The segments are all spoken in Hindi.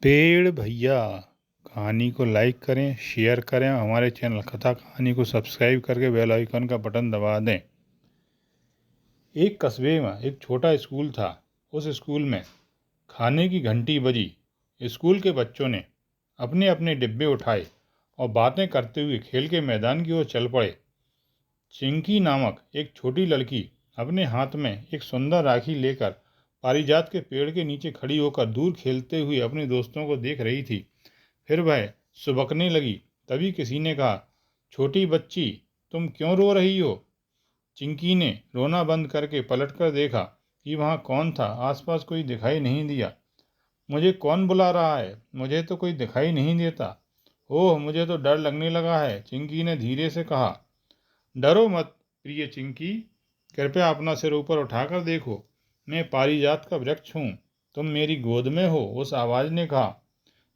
पेड़ भैया कहानी को लाइक करें, शेयर करें। हमारे चैनल कथा कहानी को सब्सक्राइब करके बेल आइकन का बटन दबा दें। एक कस्बे में एक छोटा स्कूल था। उस स्कूल में खाने की घंटी बजी। स्कूल के बच्चों ने अपने अपने डिब्बे उठाए और बातें करते हुए खेल के मैदान की ओर चल पड़े। चिंकी नामक एक छोटी लड़की अपने हाथ में एक सुंदर राखी लेकर पारिजात के पेड़ के नीचे खड़ी होकर दूर खेलते हुए अपने दोस्तों को देख रही थी। फिर वह सुबकने लगी। तभी किसी ने कहा, छोटी बच्ची, तुम क्यों रो रही हो? चिंकी ने रोना बंद करके पलटकर देखा कि वहाँ कौन था। आसपास कोई दिखाई नहीं दिया। मुझे कौन बुला रहा है? मुझे तो कोई दिखाई नहीं देता। ओह, मुझे तो डर लगने लगा है, चिंकी ने धीरे से कहा। डरो मत प्रिय चिंकी, कृपया अपना सिर ऊपर उठाकर देखो। मैं पारिजात का वृक्ष हूँ, तुम मेरी गोद में हो, उस आवाज़ ने कहा।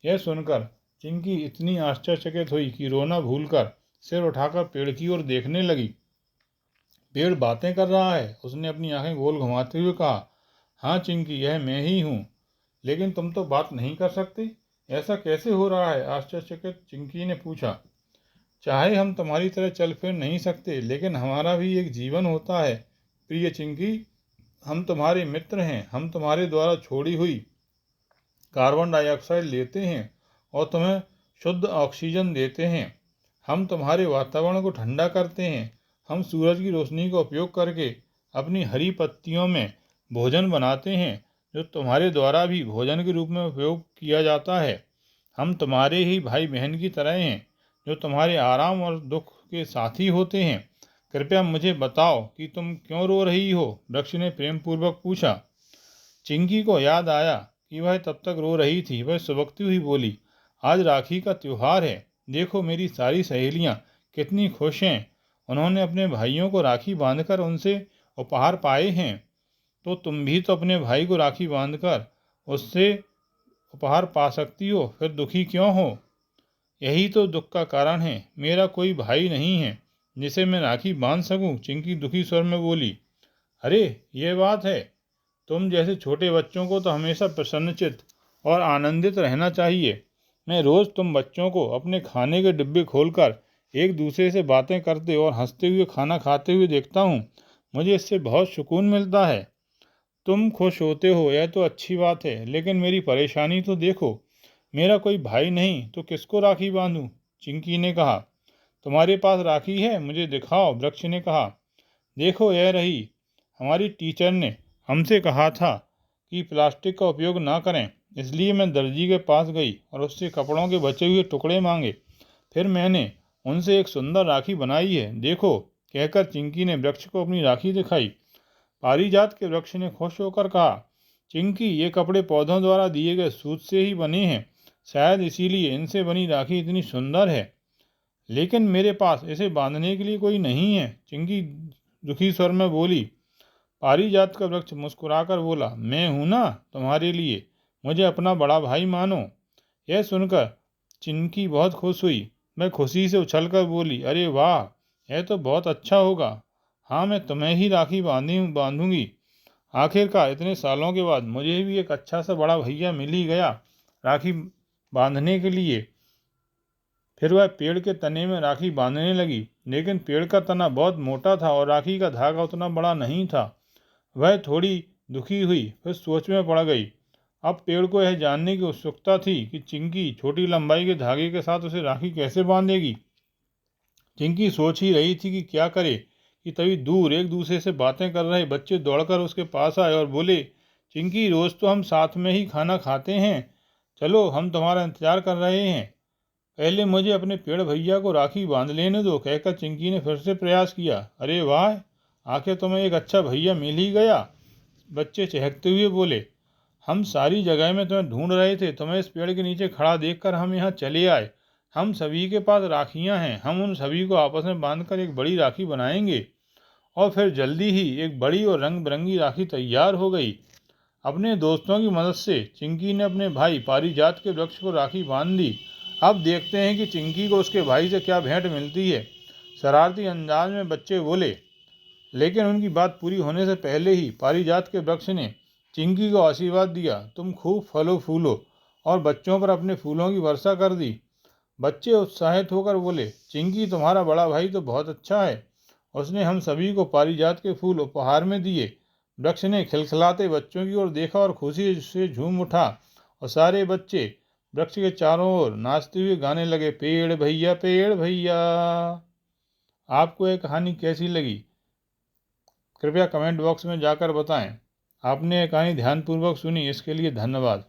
यह सुनकर चिंकी इतनी आश्चर्यचकित हुई कि रोना भूलकर सिर उठाकर पेड़ की ओर देखने लगी। पेड़ बातें कर रहा है, उसने अपनी आंखें गोल घुमाते हुए कहा। हाँ चिंकी, यह मैं ही हूँ, लेकिन तुम तो बात नहीं कर सकते। ऐसा कैसे हो रहा है? आश्चर्यचकित चिंकी ने पूछा। चाहे हम तुम्हारी तरह चल फिर नहीं सकते, लेकिन हमारा भी एक जीवन होता है प्रिय चिंकी। हम तुम्हारे मित्र हैं। हम तुम्हारे द्वारा छोड़ी हुई कार्बन डाइऑक्साइड लेते हैं और तुम्हें शुद्ध ऑक्सीजन देते हैं। हम तुम्हारे वातावरण को ठंडा करते हैं। हम सूरज की रोशनी का उपयोग करके अपनी हरी पत्तियों में भोजन बनाते हैं, जो तुम्हारे द्वारा भी भोजन के रूप में उपयोग किया जाता है। हम तुम्हारे ही भाई बहन की तरह हैं, जो तुम्हारे आराम और दुख के साथी होते हैं। कृपया मुझे बताओ कि तुम क्यों रो रही हो? वृक्ष ने प्रेमपूर्वक पूछा। चिंकी को याद आया कि वह तब तक रो रही थी। वह सुबकती हुई बोली, आज राखी का त्योहार है। देखो मेरी सारी सहेलियां कितनी खुश हैं। उन्होंने अपने भाइयों को राखी बांधकर उनसे उपहार पाए हैं। तो तुम भी तो अपने भाई को राखी बांधकर उससे उपहार पा सकती हो, फिर दुखी क्यों हो? यही तो दुख का कारण है। मेरा कोई भाई नहीं है जिसे मैं राखी बांध सकूं, चिंकी दुखी स्वर में बोली। अरे, ये बात है। तुम जैसे छोटे बच्चों को तो हमेशा प्रसन्नचित्त और आनंदित रहना चाहिए। मैं रोज़ तुम बच्चों को अपने खाने के डिब्बे खोलकर एक दूसरे से बातें करते और हंसते हुए खाना खाते हुए देखता हूँ। मुझे इससे बहुत सुकून मिलता है। तुम खुश होते हो, यह तो अच्छी बात है, लेकिन मेरी परेशानी तो देखो। मेरा कोई भाई नहीं तो किसको राखी बांधूं? चिंकी ने कहा। तुम्हारे पास राखी है? मुझे दिखाओ, वृक्ष ने कहा। देखो, यह रही। हमारी टीचर ने हमसे कहा था कि प्लास्टिक का उपयोग ना करें, इसलिए मैं दर्जी के पास गई और उससे कपड़ों के बचे हुए टुकड़े मांगे। फिर मैंने उनसे एक सुंदर राखी बनाई है। देखो, कहकर चिंकी ने वृक्ष को अपनी राखी दिखाई। पारिजात के वृक्ष ने खुश होकर कहा, चिंकी, ये कपड़े पौधों द्वारा दिए गए सूत से ही बने हैं, शायद इसीलिए इनसे बनी राखी इतनी सुंदर है। लेकिन मेरे पास इसे बांधने के लिए कोई नहीं है, चिंकी दुखी स्वर में बोली। पारिजात का वृक्ष मुस्कुराकर बोला, मैं हूं ना तुम्हारे लिए, मुझे अपना बड़ा भाई मानो। यह सुनकर चिंकी बहुत खुश हुई। मैं खुशी से उछलकर बोली, अरे वाह, यह तो बहुत अच्छा होगा। हाँ, मैं तुम्हें ही राखी बांधूंगी। आखिरकार इतने सालों के बाद मुझे भी एक अच्छा सा बड़ा भैया मिल ही गया राखी बांधने के लिए। फिर वह पेड़ के तने में राखी बांधने लगी, लेकिन पेड़ का तना बहुत मोटा था और राखी का धागा उतना बड़ा नहीं था। वह थोड़ी दुखी हुई, फिर सोच में पड़ गई। अब पेड़ को यह जानने की उत्सुकता थी कि चिंकी छोटी लंबाई के धागे के साथ उसे राखी कैसे बांधेगी। चिंकी सोच ही रही थी कि क्या करे कि तभी दूर एक दूसरे से बातें कर रहे बच्चे दौड़कर उसके पास आए और बोले, चिंकी, रोज़ तो हम साथ में ही खाना खाते हैं, चलो, हम तुम्हारा इंतजार कर रहे हैं। पहले मुझे अपने पेड़ भैया को राखी बांध लेने दो, कहकर चिंकी ने फिर से प्रयास किया। अरे वाह, आखिर तुम्हें एक अच्छा भैया मिल ही गया, बच्चे चहकते हुए बोले। हम सारी जगह में तुम्हें ढूंढ रहे थे, तुम्हें इस पेड़ के नीचे खड़ा देखकर हम यहाँ चले आए। हम सभी के पास राखियाँ हैं, हम उन सभी को आपस में बांधकर एक बड़ी राखी बनाएंगे और फिर जल्दी ही एक बड़ी और रंग बिरंगी राखी तैयार हो गई। अपने दोस्तों की मदद से चिंकी ने अपने भाई पारिजात के वृक्ष को राखी बांध दी। अब देखते हैं कि चिंकी को उसके भाई से क्या भेंट मिलती है, शरारती अंदाज में बच्चे बोले। लेकिन उनकी बात पूरी होने से पहले ही पारिजात के वृक्ष ने चिंकी को आशीर्वाद दिया, तुम खूब फलो फूलो और बच्चों पर अपने फूलों की वर्षा कर दी। बच्चे उत्साहित होकर बोले, चिंकी तुम्हारा बड़ा भाई तो बहुत अच्छा है, उसने हम सभी को पारिजात के फूल उपहार में दिए। वृक्ष ने खिलखिलाते बच्चों की ओर देखा और खुशी से झूम उठा और सारे बच्चे वृक्ष के चारों ओर नाचते हुए गाने लगे, पेड़ भैया पेड़ भैया। आपको यह कहानी कैसी लगी कृपया कमेंट बॉक्स में जाकर बताएं। आपने यह कहानी ध्यानपूर्वक सुनी, इसके लिए धन्यवाद।